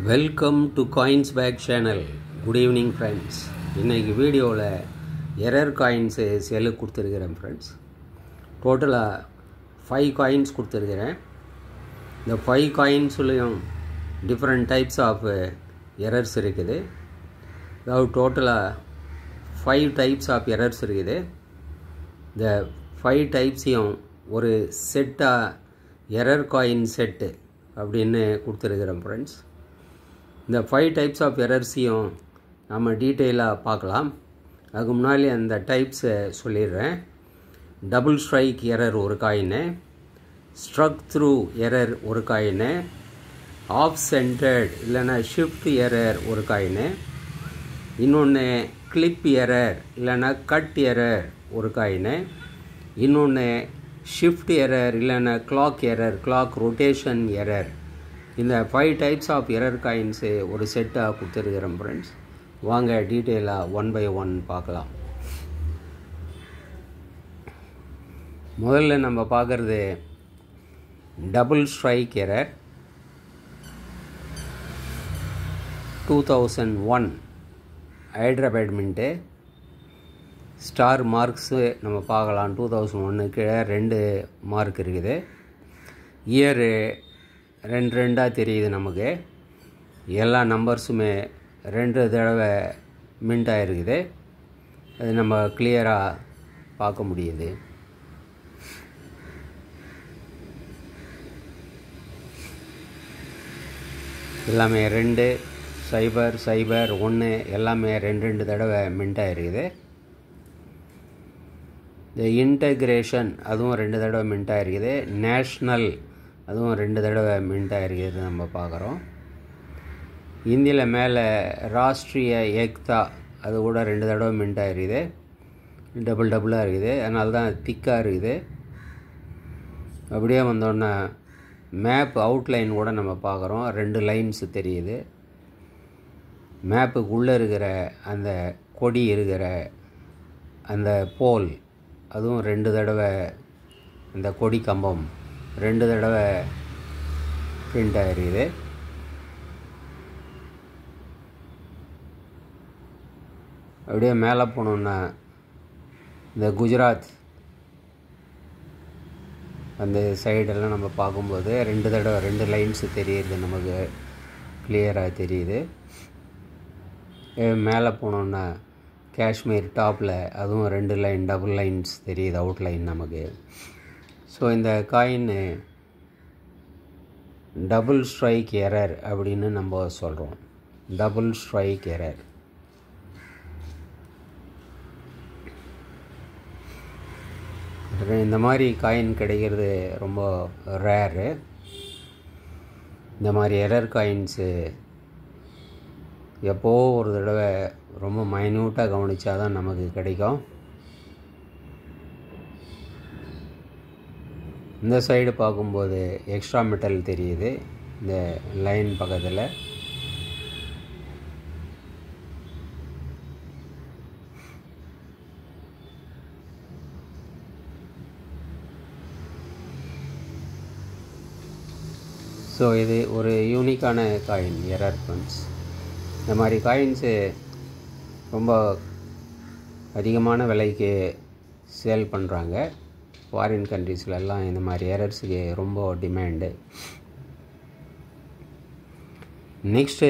Welcome to coins back channel. Good evening friends. இன்றைக்கி வீடியோவில் error coins சேலுக்கு கொடுத்துருக்கிறேன் ஃப்ரெண்ட்ஸ். டோட்டலாக 5 காயின்ஸ் கொடுத்துருக்கிறேன். இந்த 5 காயின்ஸ்லேயும் டிஃப்ரெண்ட் டைப்ஸ் ஆஃப் எரர்ஸ் இருக்குது. அதாவது டோட்டலாக 5 டைப்ஸ் ஆஃப் எரர்ஸ் இருக்குது. இந்த 5 டைப்ஸையும் ஒரு செட்டாக எரர் காயின் செட்டு அப்படின்னு கொடுத்துருக்கிறேன் ஃப்ரெண்ட்ஸ். இந்த 5 டைப்ஸ் ஆஃப் எரர்ஸையும் நம்ம டீட்டெயிலாக பார்க்கலாம். அதுக்கு முன்னாடி அந்த டைப்ஸை சொல்லிடுறேன். டபுள் ஸ்ட்ரைக் எரர் ஒரு காயினு, ஸ்ட்ரக் த்ரூ எரர் ஒரு காயினு, ஆஃப் சென்டர்ட் இல்லைன்னா ஷிஃப்ட் எரர் ஒரு காயினு, இன்னொன்று கிளிப் எரர் இல்லைன்னா கட் எரர் ஒரு காயினு, இன்னொன்று ஷிஃப்ட் எரர் இல்லைன்னா clock error, clock rotation error. இந்த 5 டைப்ஸ் ஆஃப் எரர் காயின்ஸு ஒரு செட்டாக கொடுத்துருக்கிறேன் ஃப்ரெண்ட்ஸ். வாங்க டீட்டெயிலாக 1 by 1 பார்க்கலாம். முதல்ல நம்ம பார்க்குறது double strike error 2001 Hyderabad mint. Star marks நம்ம பார்க்கலாம். 2001 கீழே 2 மார்க் இருக்குது. இயரு 2 தெரியுது நமக்கு. எல்லா நம்பர்ஸுமே 2 தடவை மின்ட் ஆகிருக்குது. அது நம்ம கிளியராக பார்க்க முடியுது. எல்லாமே 2 0 0 1 எல்லாமே 2 தடவை மின்ட் ஆகிருக்குது. இந்த இன்டகிரேஷன் அதுவும் 2 தடவை மின்ட் ஆகிருக்குது. நேஷ்னல் அதுவும் 2 தடவை மின்ட் ஆகிருக்கிறது நம்ம பார்க்குறோம். இந்தியில் மேலே ராஷ்ட்ரிய ஏக்தா அது கூட 2 தடவை மின்ட் ஆகிருக்குது. டபுளாக இருக்குது. அதனால தான் திக்காக இருக்குது. அப்படியே வந்தோடனே மேப் அவுட்லைன் கூட நம்ம பார்க்குறோம். 2 லைன்ஸ் தெரியுது. மேப்புக்குள்ளே இருக்கிற அந்த கொடி இருக்கிற அந்த போல் அதுவும் 2 தடவை, அந்த கொடி கம்பம் 2 தடவை பிரிண்ட் ஆகிருக்குது. அப்படியே மேலே போனோன்னா இந்த குஜராத் அந்த சைடெல்லாம் நம்ம பார்க்கும்போது 2 தடவை 2 லைன்ஸ் தெரியுது, நமக்கு கிளியராக தெரியுது. மேலே போனோன்னா காஷ்மீர் டாப்பில் அதுவும் 2 லைன் டபுள் லைன்ஸ் தெரியுது, அவுட்லைன் நமக்கு. ஸோ இந்த காயின் டபுள் ஸ்ட்ரைக் எரர் அப்படின்னு நம்ம சொல்கிறோம். Double strike error. இந்த மாதிரி காயின் கிடைக்கிறது ரொம்ப ரேரு. இந்த மாதிரி எரர் காயின்ஸு எப்போ ஒரு தடவை ரொம்ப மைன்யூட்டாக கவனித்தா தான் நமக்கு கிடைக்கும். இந்த சைடு பார்க்கும்போது எக்ஸ்ட்ரா மெட்டல் தெரியுது இந்த லைன் பக்கத்தில். ஸோ இது ஒரு யூனிக்கான காயின் எரர் ஃப்ரெண்ட்ஸ். இந்த மாதிரி காயின்ஸு ரொம்ப அதிகமான விலைக்கு சேல் பண்ணுறாங்க. ஃபாரின் கண்ட்ரீஸ்லெல்லாம் இந்த மாதிரி எரர்ஸுக்கு ரொம்ப demand. Next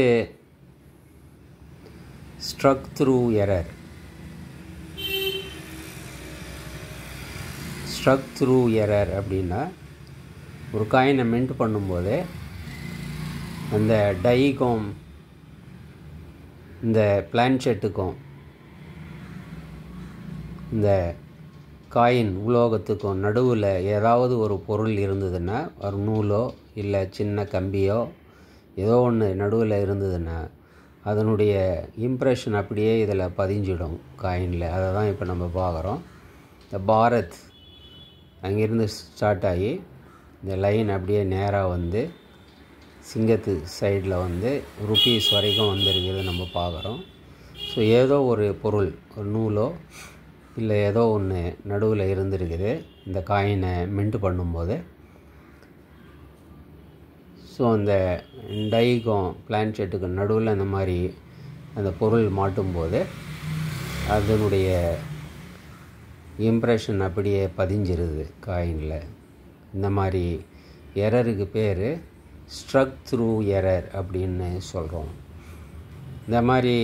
struck through error. Struck through error அப்படின்னா ஒரு காயினை மின்ட் பண்ணும்போது அந்த டைக்கும் இந்த பிளான்ஷெட்டுக்கும் இந்த காயின் உலோகத்துக்கும் நடுவில் ஏதாவது ஒரு பொருள் இருந்ததுன்னா, ஒரு நூலோ இல்லை சின்ன கம்பியோ ஏதோ ஒன்று நடுவில் இருந்ததுன்னா அதனுடைய இம்ப்ரெஷன் அப்படியே இதில் பதிஞ்சிடும் காயினில். அதை தான் இப்போ நம்ம பார்க்குறோம். இந்த பாரத் அங்கேருந்து ஸ்டார்ட் ஆகி இந்த லைன் அப்படியே நேராக வந்து சிங்கத்து சைடில் வந்து ருப்பீஸ் வரைக்கும் வந்துருக்கிறது நம்ம பார்க்குறோம். ஸோ ஏதோ ஒரு பொருள், ஒரு நூலோ இல்லை ஏதோ ஒன்று நடுவில் இருந்துருக்குது இந்த காயினை மின்ட் பண்ணும்போது. ஸோ அந்த டைக்கும் பிளான்ஷெட்டுக்கும் நடுவில் இந்த மாதிரி அந்த பொருள் மாட்டும்போது அதனுடைய இம்ப்ரெஷன் அப்படியே பதிஞ்சிருது காயினில். இந்த மாதிரி எரருக்கு பேர் ஸ்ட்ரக் த்ரூ எரர் அப்படின்னு சொல்கிறோம். இந்த மாதிரி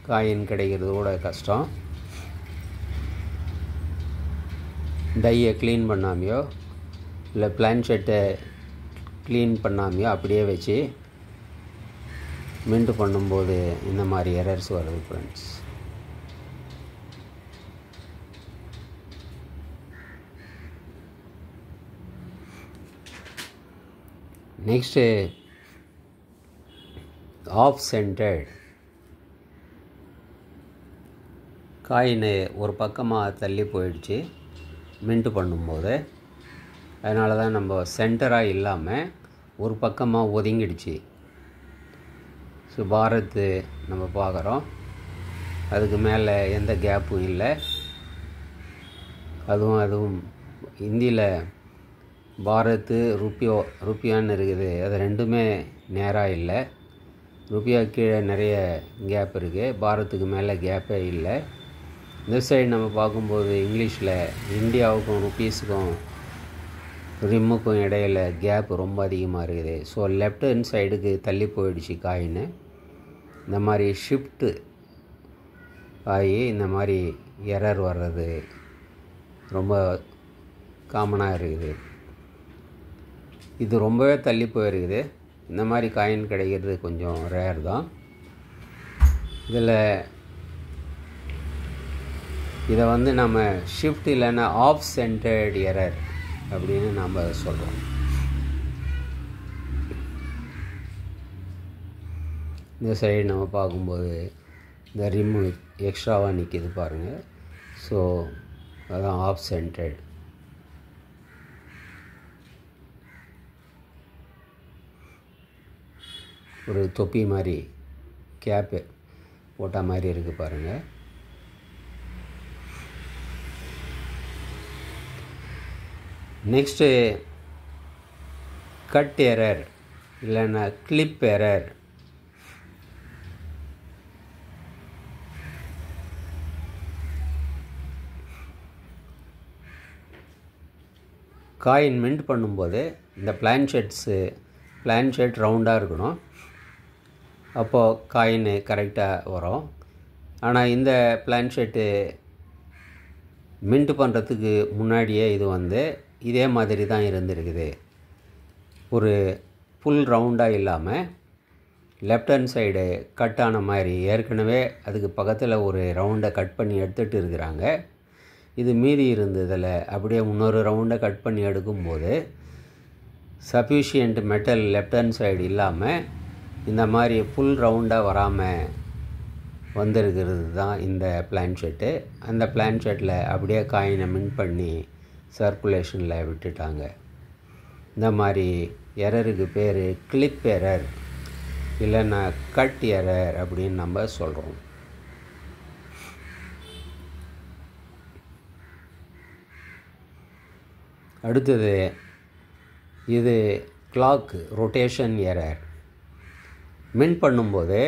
காயின் கிடைக்கிறது கூட கஷ்டம். டையை க்ளீன் பண்ணாமையோ இல்லை பிளான்ஷெட்டை க்ளீன் பண்ணாமையோ அப்படியே வச்சு மின்ட் பண்ணும்போது இந்த மாதிரி எரர்ஸ் வருது friends. Next off centered coin ஒரு பக்கமாக தள்ளி போயிடுச்சு மின்ட் பண்ணும்போது. அதனால தான் நம்ம சென்டராக இல்லாமல் ஒரு பக்கமாக ஒதுங்கிடுச்சு. ஸோ பாரத்து நம்ம பார்க்குறோம், அதுக்கு மேலே எந்த கேப்பும் இல்லை. அதுவும் ஹிந்தியில் பாரத்து ருப்பியான்னு இருக்குது, அது ரெண்டுமே நேராக இல்லை. ருப்பியா கீழே நிறைய கேப் இருக்குது, பாரத்துக்கு மேலே கேப்பே இல்லை. இந்த சைடு நம்ம பார்க்கும்போது இங்கிலீஷில் இந்தியாவுக்கும் ருப்பீஸுக்கும் ரிம்முக்கும் இடையில் கேப் ரொம்ப அதிகமாக இருக்குது. ஸோ லெஃப்ட் ஹேண்ட் சைடுக்கு தள்ளி போயிடுச்சு காயின். இந்த மாதிரி ஷிஃப்ட்டு ஆகி இந்த மாதிரி எரர் வர்றது ரொம்ப காமனாக இருக்குது. இது ரொம்பவே தள்ளி போயிருக்குது. இந்த மாதிரி காயின் கிடைக்கிறது கொஞ்சம் ரேர் தான். இதை நம்ம ஷிஃப்ட் இல்லைன்னா ஆஃப் சென்டர்ட் எரர் அப்படின்னு நாம் சொல்கிறோம். இந்த சைடு நம்ம பார்க்கும்போது இந்த ரிம்மு எக்ஸ்ட்ராவாக நிற்கிது பாருங்கள். ஸோ அதான் ஆஃப் சென்டர்ட். ஒரு தொப்பி மாதிரி கேப்பு போட்ட மாதிரி இருக்குது பாருங்கள். நெக்ஸ்ட்டு கட் எரர் இல்லைன்னா கிளிப் எரர். காயின் மின்ட் பண்ணும்போது இந்த பிளான்ஷெட் ரவுண்டாக இருக்கணும், அப்போது காயின் கரெக்டாக வரும். ஆனால் இந்த பிளான்ஷெட்டு மின்ட் பண்ணுறதுக்கு முன்னாடியே இது இதே மாதிரி தான் இருந்திருக்குது. ஒரு ஃபுல் ரவுண்டாக இல்லாமல் லெஃப்ட் ஹேண்ட் சைடு கட் ஆன மாதிரி ஏற்கனவே அதுக்கு பக்கத்தில் ஒரு ரவுண்டை கட் பண்ணி எடுத்துகிட்டு இருக்கிறாங்க. இது மீதி இருந்ததில் அப்படியே இன்னொரு ரவுண்டை கட் பண்ணி எடுக்கும்போது sufficient metal left hand side இல்லாமல் இந்த மாதிரி ஃபுல் ரவுண்டாக வராமல் வந்திருக்கிறது தான் இந்த பிளான்ஷெட்டு. அந்த பிளான்ஷெட்டில் அப்படியே காயினை மின்ட் பண்ணி சர்க்குலேஷனில் விட்டுட்டாங்க. இந்த மாதிரி எரருக்கு பேர் கிளிப் எரர் இல்லைன்னா கட் எரர் அப்படின்னு நம்ம சொல்கிறோம். அடுத்தது இது கிளாக் ரொட்டேஷன் எரர். மின்ட் பண்ணும்போது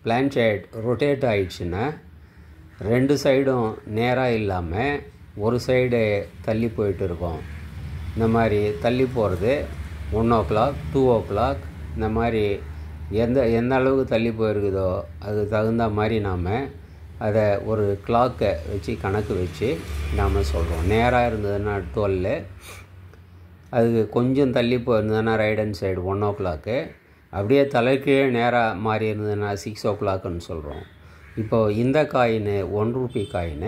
பிளான்ஷெட் ரொட்டேட் ஆகிடுச்சுன்னா ரெண்டு சைடும் நேராக இல்லாமல் ஒரு சைடு தள்ளி போயிட்டு இருக்கோம். இந்த மாதிரி தள்ளி போகிறது 1 o'clock 2 o'clock இந்த மாதிரி எந்த அளவுக்கு தள்ளி போயிருக்குதோ அது தகுந்த மாதிரி நாம் அதை ஒரு கிளாக்கை வச்சு கணக்கு வச்சு நாம் சொல்கிறோம். நேராக இருந்ததுன்னா 12, அதுக்கு கொஞ்சம் தள்ளி போயிருந்ததுன்னா ரைட் ஹேண்ட் சைடு 1 o'clock, அப்படியே தலைக்கீழே நேராக மாறி இருந்ததுன்னா 6 o'clockன்னு சொல்கிறோம். இப்போது இந்த காயின் 1 ரூபி காயின்.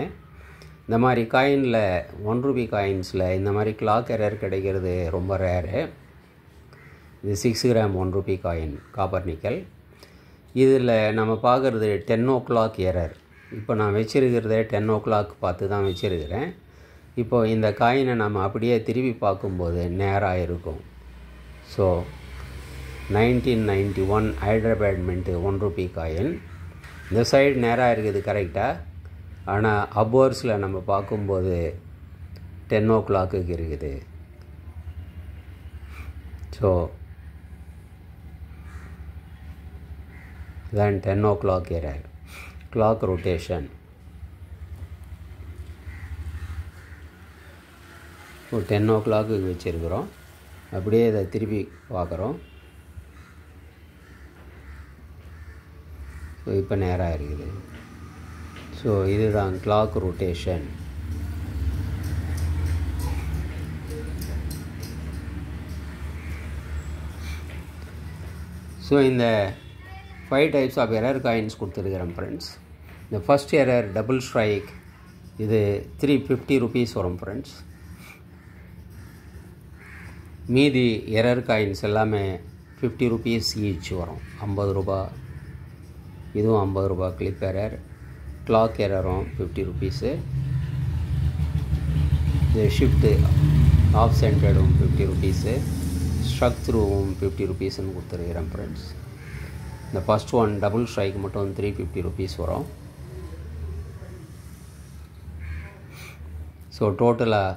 இந்த மாதிரி காயினில் 1 ரூபி காயின்ஸில் இந்த மாதிரி கிளாக் எரர் கிடைக்கிறது ரொம்ப ரேரு. இது 6 gram 1 rupee coin copper nickel. இதில் நம்ம பார்க்குறது 10 o'clock எரர். இப்போ நான் வச்சுருக்கிறதே 10 o'clock பார்த்து தான் வச்சுருக்கிறேன். இப்போது இந்த காயினை நம்ம அப்படியே திருப்பி பார்க்கும்போது நேராக இருக்கும். So 1991 Hyderabad mint 1 rupee coin. இந்த சைடு நேராக இருக்குது கரெக்டாக, ஆனால் அப்வர்ஸில் நம்ம பார்க்கும்போது 10 o'clock இருக்குது. So then 10 o'clock error, clock rotation. இப்போ 10 o'clock வச்சுருக்கிறோம். அப்படியே இதை திருப்பி பார்க்குறோம். ஸோ இப்போ நேராக இருக்குது. ஸோ இதுதான் கிளாக் ரொட்டேஷன். ஸோ இந்த 5 types ஆஃப் எரர் காயின்ஸ் கொடுத்துருக்கிறேன் ஃப்ரெண்ட்ஸ். இந்த ஃபஸ்ட் எரர் டபுள் ஸ்ட்ரைக், இது 350 rupees வரும் ஃப்ரெண்ட்ஸ். மீதி எரர் காயின்ஸ் எல்லாமே 50 rupees ஈச் வரும், 50 ரூபா. இதுவும் 50 ரூபா கிளிப் எரர். கிளாக் எரரும் 50 rupees. இது ஷிஃப்ட்டு ஆஃப் சென்டர்டும் 50 rupees. ஸ்ட்ரக் த்ரூவும் 50 rupeesன்னு கொடுத்துருக்கிறேன் ஃப்ரெண்ட்ஸ். இந்த ஃபஸ்ட் ஒன் டபுள் ஸ்ட்ரைக் மட்டும் 350 rupees வரும். ஸோ டோட்டலாக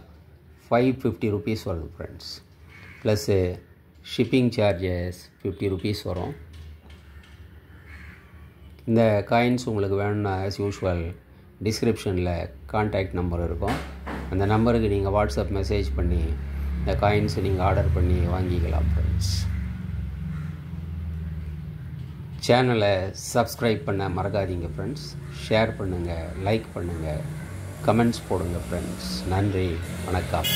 550 rupees வருது friends. Plus shipping charges 50 rupees வரும். இந்த காயின்ஸ் உங்களுக்கு வேணும்னா ஆஸ் யூஷுவல் டிஸ்கிரிப்ஷனில் கான்டாக்ட் நம்பர் இருக்கும். அந்த நம்பருக்கு நீங்கள் வாட்ஸ்அப் மெசேஜ் பண்ணி இந்த காயின்ஸை நீங்கள் ஆர்டர் பண்ணி வாங்கிக்கலாம் ஃப்ரெண்ட்ஸ். சேனலை சப்ஸ்கிரைப் பண்ண மறக்காதீங்க ஃப்ரெண்ட்ஸ். ஷேர் பண்ணுங்கள், லைக் பண்ணுங்கள், கமெண்ட்ஸ் போடுங்க ஃப்ரெண்ட்ஸ். நன்றி, வணக்கம்.